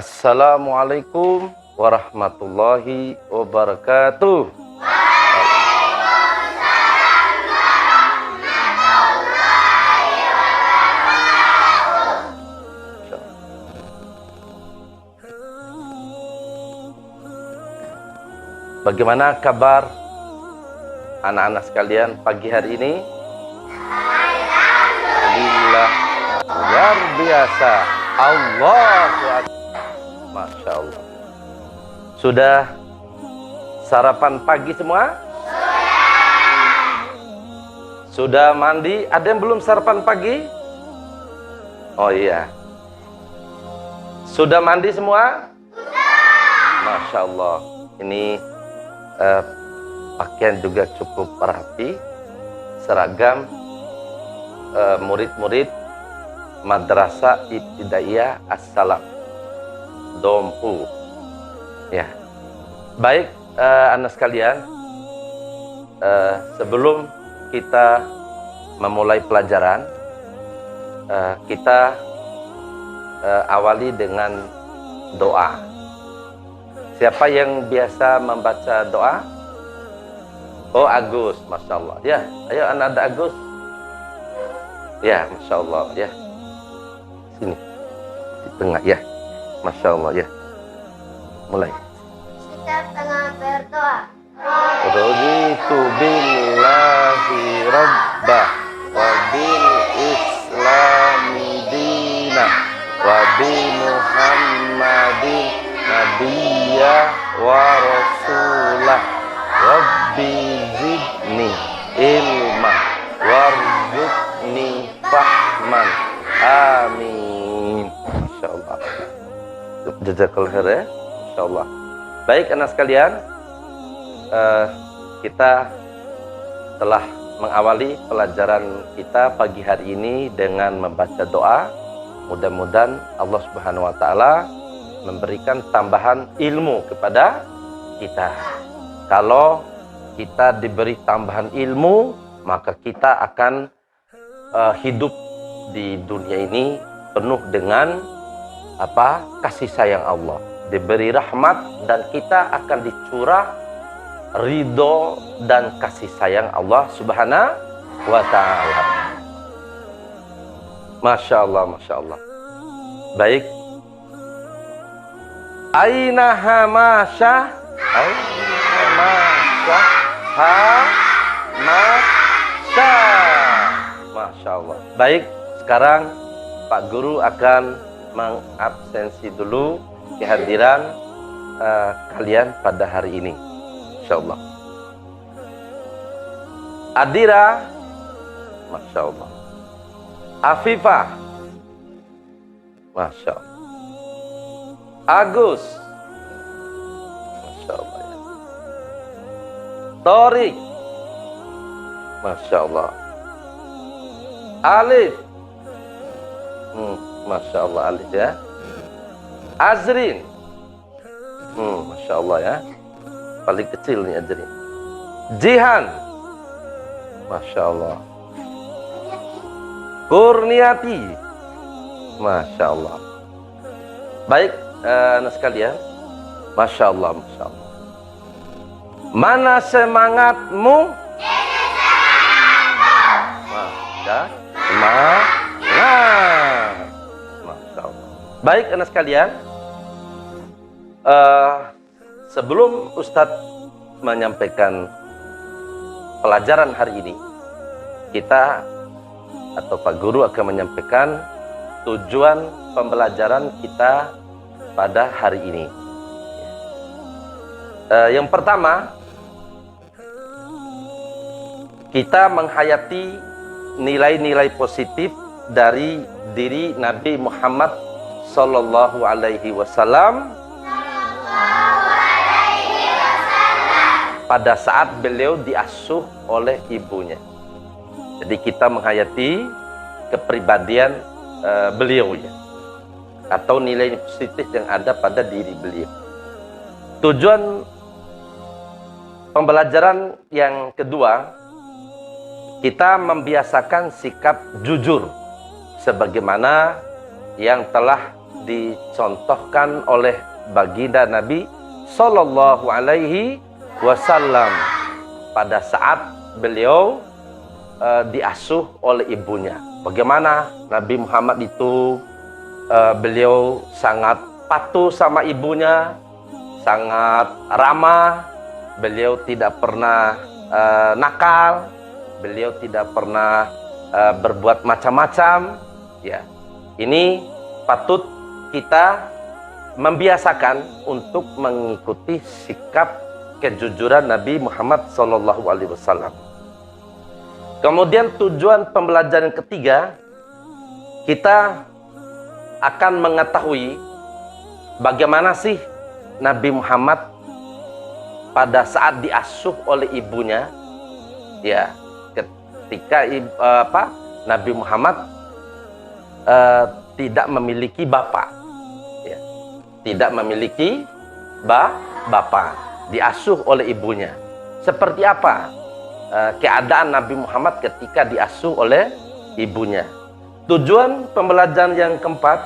Assalamualaikum warahmatullahi wabarakatuh. Bagaimana kabar anak-anak sekalian pagi hari ini? Alhamdulillah, luar biasa. Allahu Akbar. Masya Allah. Sudah sarapan pagi semua? Sudah mandi? Ada yang belum sarapan pagi? Oh iya. Sudah mandi semua? Masya Allah. Ini pakaian juga cukup rapi, seragam murid-murid Madrasah Ibtidaiyah As-Salam Dompu. Ya, baik anak sekalian, sebelum kita memulai pelajaran, kita awali dengan doa. Siapa yang biasa membaca doa? Oh, Agus, Masya Allah. Ya, ayo anak-anak Agus. Ya, Masya Allah. Ya, sini di tengah. Ya, Masya Allah. Ya, mulai. Kita tengah berdoa. Raditu billahi rabbah wa bil islami dinah wa bi Muhammadin nabiyya wa rasulah rabbi zidni ilma warzuqni fahman amin. Insyaallah. Jazakallahu khair ya. Insyaallah. Baik anak sekalian, kita telah mengawali pelajaran kita pagi hari ini dengan membaca doa. Mudah-mudahan Allah Subhanahu wa taala memberikan tambahan ilmu kepada kita. Kalau kita diberi tambahan ilmu, maka kita akan hidup di dunia ini penuh dengan kasih sayang Allah, diberi rahmat, dan kita akan dicurah ridho dan kasih sayang Allah Subhanahu wa taala. Masya Allah, Masya Allah. Baik. Aina hamasya, aina masya, hamasya. Masya Allah. Baik, sekarang Pak Guru akan mengabsensi dulu kehadiran kalian pada hari ini, insyaallah. Adira, Masya Allah. Afifah, Masya Allah. Agus, Masya Allah ya. Torik, Masya Allah. Alif, Masya Allah Alif ya. Azrin, Masya Allah ya. Paling kecil nih Azrin. Jihan, Masya Allah. Kurniati, Masya Allah. Baik anak sekalian, Masya Allah, Masya Allah. Mana semangatmu? Masya Allah. Masya Allah. Baik anak sekalian, sebelum Ustadz menyampaikan pelajaran hari ini, kita atau Pak Guru akan menyampaikan tujuan pembelajaran kita pada hari ini. Yang pertama, kita menghayati nilai-nilai positif dari diri Nabi Muhammad Sallallahu Alaihi Wasallam pada saat beliau diasuh oleh ibunya. Jadi kita menghayati kepribadian beliau ya, atau nilai positif yang ada pada diri beliau. Tujuan pembelajaran yang kedua, kita membiasakan sikap jujur sebagaimana yang telah dicontohkan oleh baginda Nabi Sallallahu Alaihi Wasallam pada saat beliau diasuh oleh ibunya. Bagaimana Nabi Muhammad itu beliau sangat patuh sama ibunya, sangat ramah, beliau tidak pernah nakal, beliau tidak pernah berbuat macam-macam. Ya, ini patut kita membiasakan untuk mengikuti sikap kejujuran Nabi Muhammad SAW. Kemudian tujuan pembelajaran ketiga, kita akan mengetahui bagaimana sih Nabi Muhammad pada saat diasuh oleh ibunya. Ya, ketika Nabi Muhammad tidak memiliki bapak, ya, tidak memiliki bapak, diasuh oleh ibunya. Seperti apa keadaan Nabi Muhammad ketika diasuh oleh ibunya? Tujuan pembelajaran yang keempat,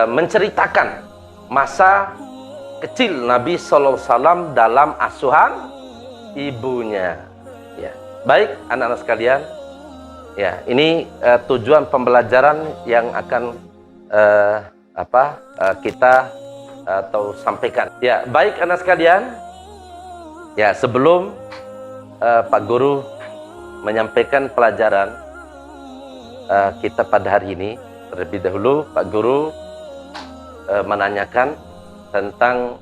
menceritakan masa kecil Nabi SAW dalam asuhan ibunya. Ya, baik anak-anak sekalian. Ya, ini tujuan pembelajaran yang akan kita atau sampaikan. Ya, baik anak sekalian. Ya, sebelum Pak Guru menyampaikan pelajaran kita pada hari ini, terlebih dahulu Pak Guru menanyakan tentang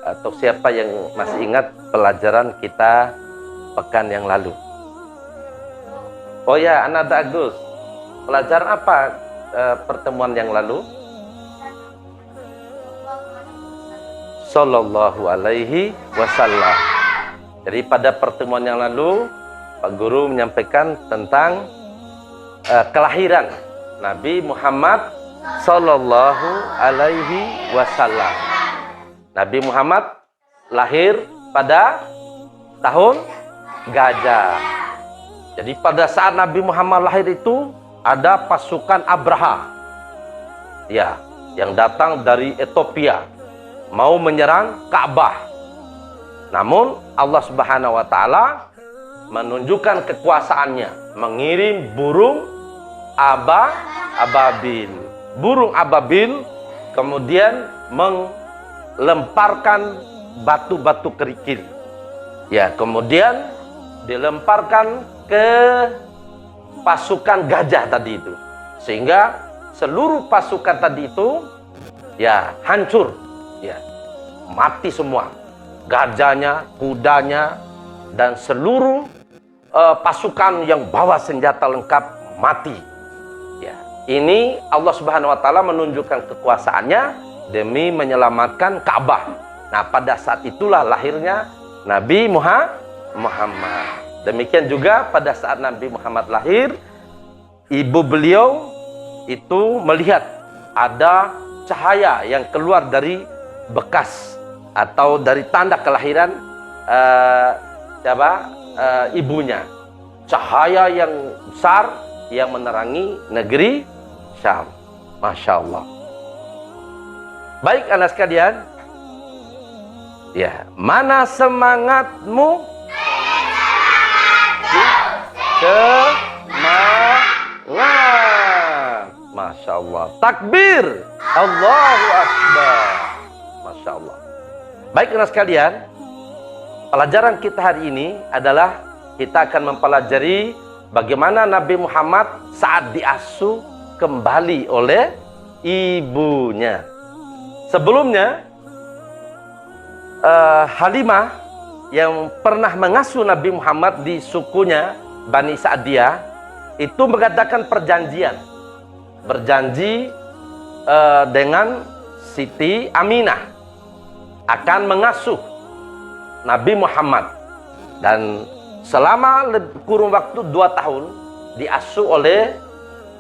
atau siapa yang masih ingat pelajaran kita pekan yang lalu. Oh ya, anak Agus, pelajaran apa pertemuan yang lalu? Sallallahu Alaihi Wasallam. Jadi pada pertemuan yang lalu Pak Guru menyampaikan tentang kelahiran Nabi Muhammad Sallallahu Alaihi Wasallam. Nabi Muhammad lahir pada tahun gajah. Jadi pada saat Nabi Muhammad lahir itu ada pasukan Abraha, ya, yang datang dari Ethiopia mau menyerang Ka'bah. Namun Allah Subhanahu wa taala menunjukkan kekuasaannya, mengirim burung ababil. Burung ababil kemudian melemparkan batu-batu kerikil. Ya, kemudian dilemparkan ke pasukan gajah tadi itu, sehingga seluruh pasukan tadi itu ya hancur, ya mati semua, gajahnya, kudanya, dan seluruh pasukan yang bawa senjata lengkap mati. Ya, ini Allah Subhanahu wa taala menunjukkan kekuasaannya demi menyelamatkan Ka'bah. Nah, pada saat itulah lahirnya Nabi Muhammad. Demikian juga pada saat Nabi Muhammad lahir, ibu beliau itu melihat ada cahaya yang keluar dari bekas atau dari tanda kelahiran ibunya. Cahaya yang besar yang menerangi negeri Syam. Masya Allah. Baik anak sekalian, ya, mana semangatmu? Semangat. Masya Allah. Takbir. Allahu Akbar. Masya Allah. Baik anak sekalian, pelajaran kita hari ini adalah kita akan mempelajari bagaimana Nabi Muhammad saat diasuh kembali oleh ibunya. Sebelumnya Halimah yang pernah mengasuh Nabi Muhammad di sukunya Bani Sa'diyah itu mengadakan perjanjian, berjanji dengan Siti Aminah akan mengasuh Nabi Muhammad, dan selama kurun waktu 2 tahun diasuh oleh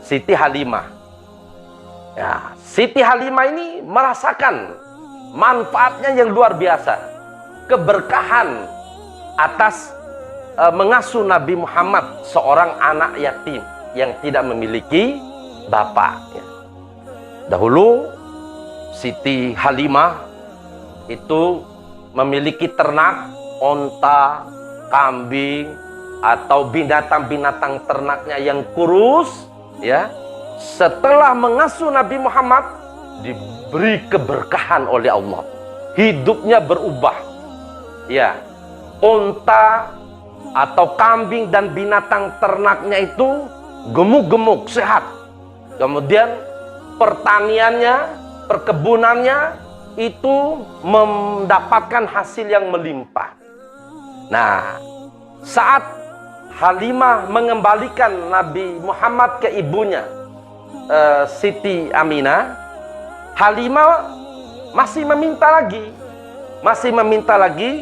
Siti Halimah. Ya, Siti Halimah ini merasakan manfaatnya yang luar biasa, keberkahan atas mengasuh Nabi Muhammad, seorang anak yatim yang tidak memiliki bapak. Dahulu Siti Halimah itu memiliki ternak onta, kambing, atau binatang-binatang ternaknya yang kurus, ya. Setelah mengasuh Nabi Muhammad, diberi keberkahan oleh Allah. Hidupnya berubah. Ya. Onta atau kambing dan binatang ternaknya itu gemuk-gemuk, sehat. Kemudian pertaniannya, perkebunannya itu mendapatkan hasil yang melimpah. Nah, saat Halimah mengembalikan Nabi Muhammad ke ibunya, Siti Aminah, Halimah masih meminta lagi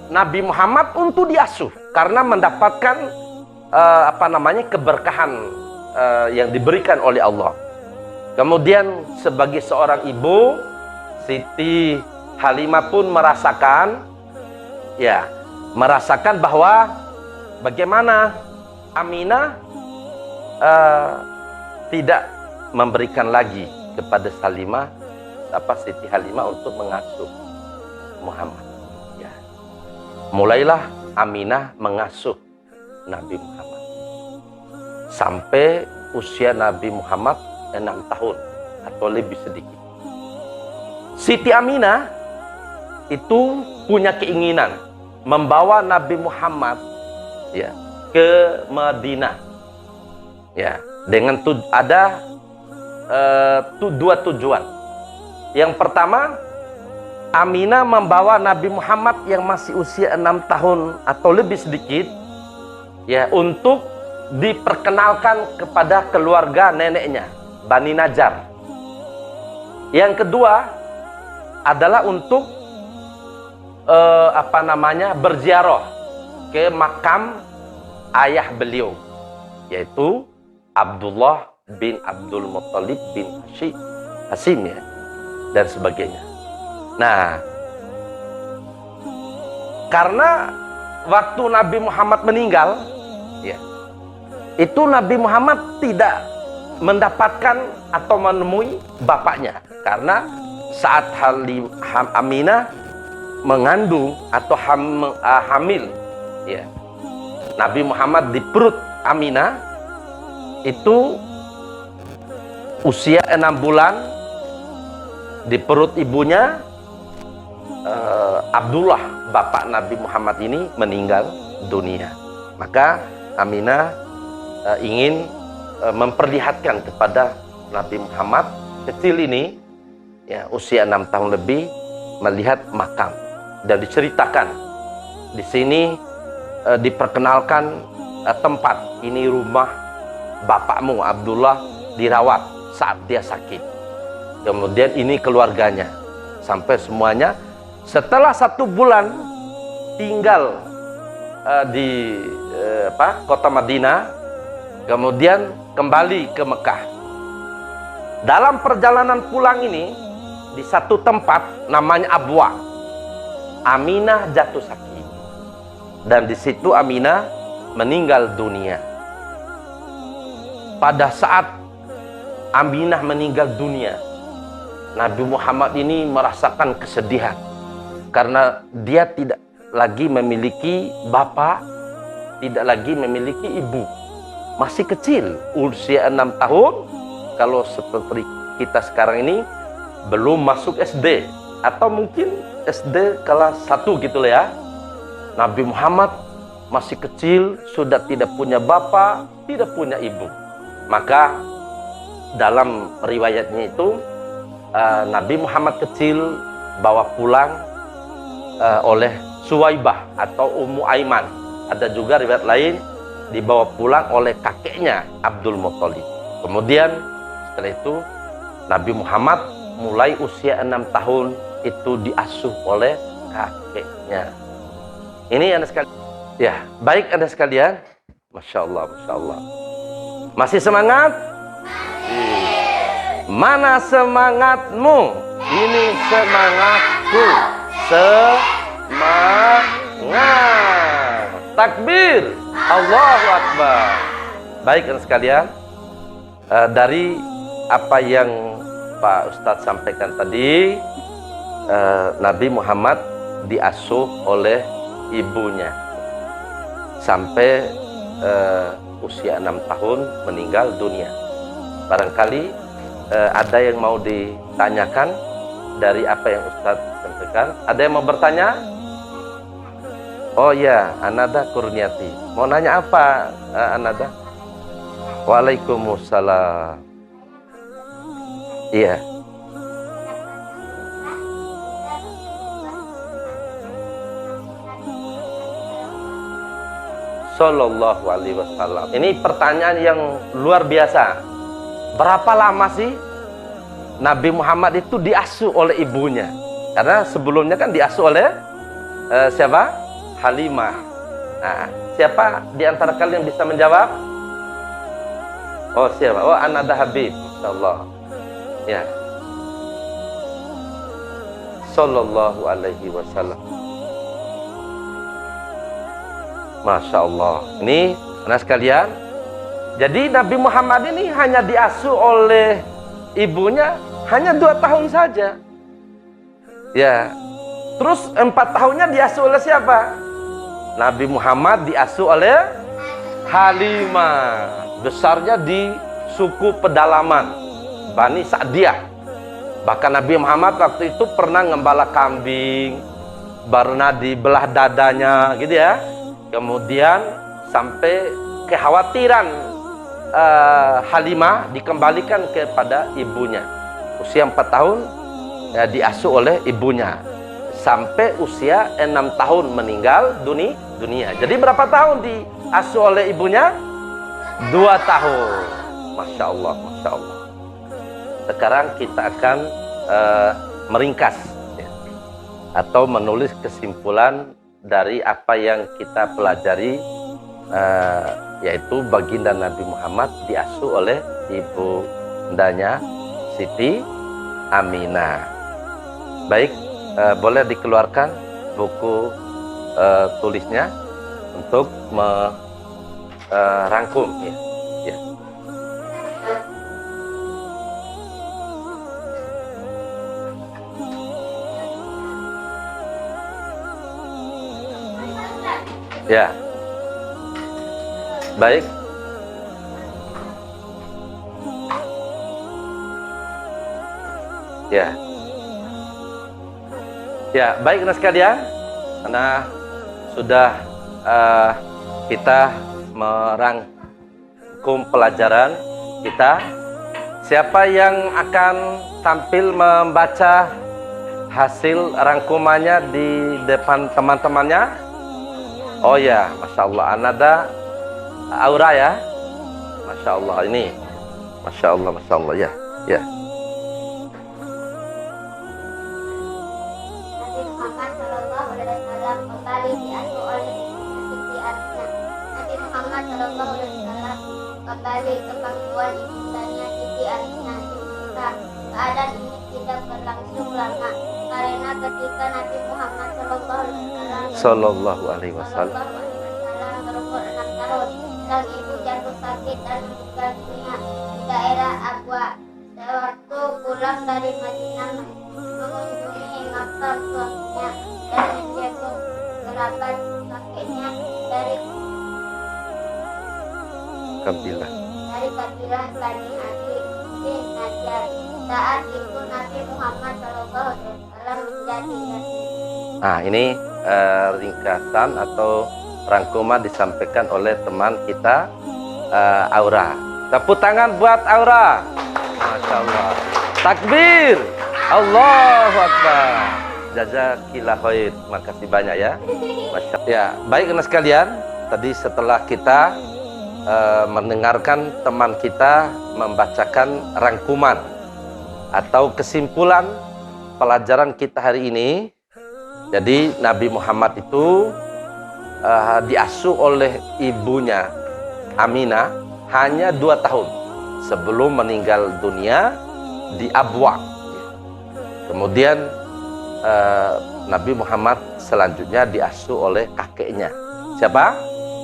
Nabi Muhammad untuk diasuh karena mendapatkan keberkahan yang diberikan oleh Allah. Kemudian sebagai seorang ibu, Siti Halimah pun merasakan bahwa bagaimana Aminah tidak memberikan lagi kepada Siti Halimah untuk mengasuh Muhammad. Ya. Mulailah Aminah mengasuh Nabi Muhammad sampai usia Nabi Muhammad 6 tahun atau lebih sedikit. Siti Aminah itu punya keinginan membawa Nabi Muhammad ke Madinah. Ya, dengan ada dua tujuan. Yang pertama, Aminah membawa Nabi Muhammad yang masih usia 6 tahun atau lebih sedikit untuk diperkenalkan kepada keluarga neneknya, Bani Najjar. Yang kedua adalah untuk berziarah ke makam ayah beliau, yaitu Abdullah bin Abdul Muttalib bin Hashim dan sebagainya. Nah, karena waktu Nabi Muhammad meninggal, itu Nabi Muhammad tidak mendapatkan atau menemui bapaknya, karena saat Aminah mengandung atau hamil, Nabi Muhammad di perut Aminah itu usia 6 bulan di perut ibunya. Abdullah, bapak Nabi Muhammad ini, meninggal dunia. Maka Aminah ingin memperlihatkan kepada Nabi Muhammad kecil ini, usia 6 tahun lebih, melihat makam. Dan diceritakan di sini, diperkenalkan tempat ini, rumah bapakmu Abdullah dirawat saat dia sakit. Kemudian ini keluarganya, sampai semuanya. Setelah 1 bulan tinggal di kota Madinah, kemudian kembali ke Mekah. Dalam perjalanan pulang ini, di satu tempat namanya Abwa, Aminah jatuh sakit, dan di situ Aminah meninggal dunia. Pada saat Aminah meninggal dunia, Nabi Muhammad ini merasakan kesedihan karena dia tidak lagi memiliki bapak, tidak lagi memiliki ibu. Masih kecil, usia 6 tahun. Kalau seperti kita sekarang ini, belum masuk SD, atau mungkin SD kelas 1 gitu lah ya. Nabi Muhammad masih kecil, sudah tidak punya bapak, tidak punya ibu. Maka dalam riwayatnya itu, Nabi Muhammad kecil bawa pulang oleh Suwaibah atau Ummu Aiman. Ada juga riwayat lain dibawa pulang oleh kakeknya Abdul Muttalib. Kemudian setelah itu Nabi Muhammad mulai usia 6 tahun itu diasuh oleh kakeknya. Ini Anda sekalian. Ya, baik Anda sekalian. Masya Allah, Masya Allah. Masih semangat? Mana semangatmu? Ini semangatku. Semangat. Takbir. Allahu Akbar. Baik Anda sekalian, dari apa yang Pak Ustadz sampaikan tadi, Nabi Muhammad diasuh oleh ibunya sampai usia 6 tahun meninggal dunia. Barangkali ada yang mau ditanyakan dari apa yang Ustadz sampaikan. Ada yang mau bertanya? Oh ya, Anada Kurniati. Mau nanya apa, Anada? Waalaikumsalam. Iya. Sallallahu alaihi wasallam. Ini pertanyaan yang luar biasa. Berapa lama sih Nabi Muhammad itu diasuh oleh ibunya? Karena sebelumnya kan diasuh oleh siapa? Halimah. Nah, siapa di antara kalian yang bisa menjawab? Oh, siapa? Oh, Anada Habib. Masyaallah. Ya. Sallallahu alaihi wasallam. Masya Allah. Ini anak sekalian. Jadi Nabi Muhammad ini hanya diasuh oleh ibunya hanya 2 tahun saja. Ya. Terus 4 tahunnya diasuh oleh siapa? Nabi Muhammad diasuh oleh Halimah. Besarnya di suku pedalaman Bani Sa'diyah. Bahkan Nabi Muhammad waktu itu pernah ngembala kambing, pernah dibelah dadanya gitu ya. Kemudian sampai kekhawatiran Halimah dikembalikan kepada ibunya. Usia 4 tahun ya, diasuh oleh ibunya. Sampai usia 6 tahun meninggal dunia. Jadi berapa tahun diasuh oleh ibunya? 2 tahun. Masya Allah, Masya Allah. Sekarang kita akan meringkas ya, atau menulis kesimpulan dari apa yang kita pelajari, yaitu baginda Nabi Muhammad diasuh oleh ibundanya Siti Aminah. Baik, boleh dikeluarkan buku tulisnya untuk merangkum ya. Ya. Ya. Baik. Ya. Ya, baik anak sekalian. Karena sudah kita merangkum pelajaran kita. Siapa yang akan tampil membaca hasil rangkumannya di depan teman-temannya? Oh ya, Masya Allah, Anada Aura ya. Masya Allah, ini Masya Allah, Masya Allah ya. Ya. Nabi Muhammad Shallallahu Alaihi Wasallam kembali diasuh oleh Siti Aminah. Nabi Muhammad Shallallahu Alaihi Wasallam kembali ke pangkuan ibundanya Siti Aminah di Mekah. Keadaan ini tidak berlangsung lama karena ketika Nabi Muhammad Sallallahu Alaihi Wasallam berumur 6 tahun, sang ibu jatuh sakit dan meninggal dunia di daerah Abwa. Sewaktu pulang dari Madinah mengunjungi makam suaminya dan menjenguk kerabat kakeknya dari kabilah Bani Adi bin Najjar. Saat itu Nabi Muhammad SAW menjadi nabi. Nah, ini ringkasan atau rangkuman disampaikan oleh teman kita Aura. Tepuk tangan buat Aura. Masya Allah. Takbir. Allahu Akbar. Jazakillah khair. Makasih banyak ya. Masya Allah. Ya, baik anak sekalian. Tadi setelah kita mendengarkan teman kita membacakan rangkuman atau kesimpulan pelajaran kita hari ini. Jadi Nabi Muhammad itu diasuh oleh ibunya Aminah hanya 2 tahun sebelum meninggal dunia di Abwa. Kemudian Nabi Muhammad selanjutnya diasuh oleh kakeknya. Siapa?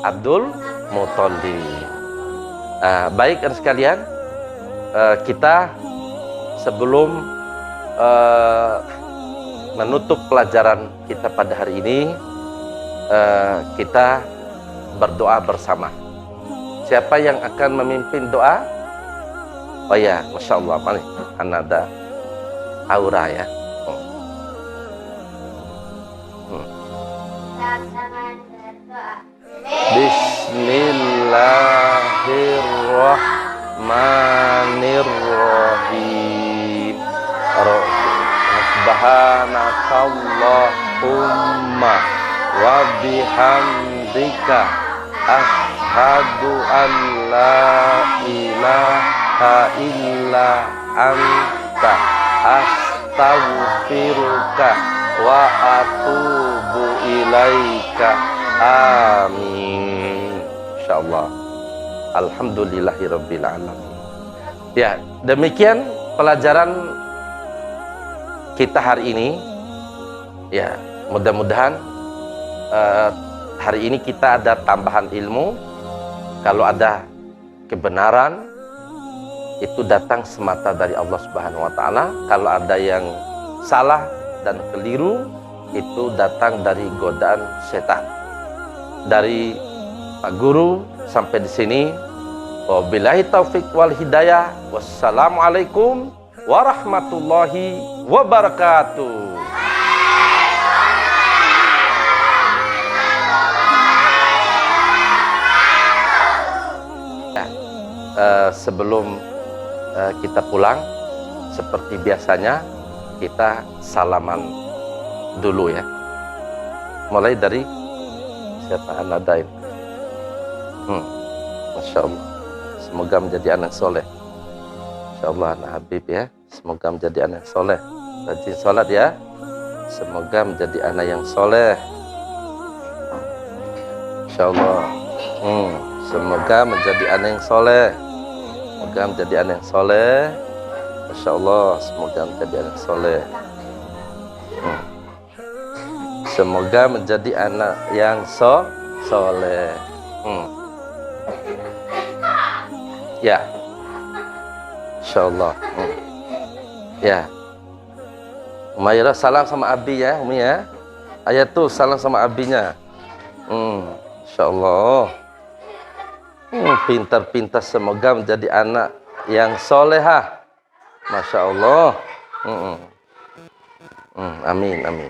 Abdul Muthalib. Baik kan sekalian, kita sebelum menutup pelajaran kita pada hari ini, kita berdoa bersama. Siapa yang akan memimpin doa? Oh ya, Masya Allah, mari, ada aura ya. Sama-sama berdoa. Bismillahirrahmanirrahim. Subhanakallahumma wa bihamdika asyhadu an la ilaha illa anta astaghfiruka wa atubu ilaika. Amin. Insyaallah. Alhamdulillahirabbil alamin. Ya, demikian pelajaran kita hari ini. Ya, mudah-mudahan hari ini kita ada tambahan ilmu. Kalau ada kebenaran itu datang semata dari Allah Subhanahu wa taala. Kalau ada yang salah dan keliru itu datang dari godaan setan. Dari Pak Guru sampai di sini. Wabillahi taufik wal hidayah. Wassalamualaikum warahmatullahi wabarakatuh. Sebelum kita pulang, seperti biasanya kita salaman dulu ya. Mulai dari siapa? Anadain. Masya Allah. Semoga menjadi anak soleh. Insya Allah anak Habib ya. Semoga menjadi anak soleh. Rajin sholat ya. Semoga menjadi anak yang soleh. Insya Allah. Semoga menjadi anak yang soleh. Semoga menjadi anak yang soleh. Masya Allah. Semoga menjadi anak soleh. Semoga menjadi anak yang soleh. Ya, insyaallah. Ya, Umairah salam sama Abi ya, Umi ya. Ayat tuh salam sama abinya. Insyaallah. Pintar-pintar, semoga menjadi anak yang solehah. Masya Allah. Amin, amin.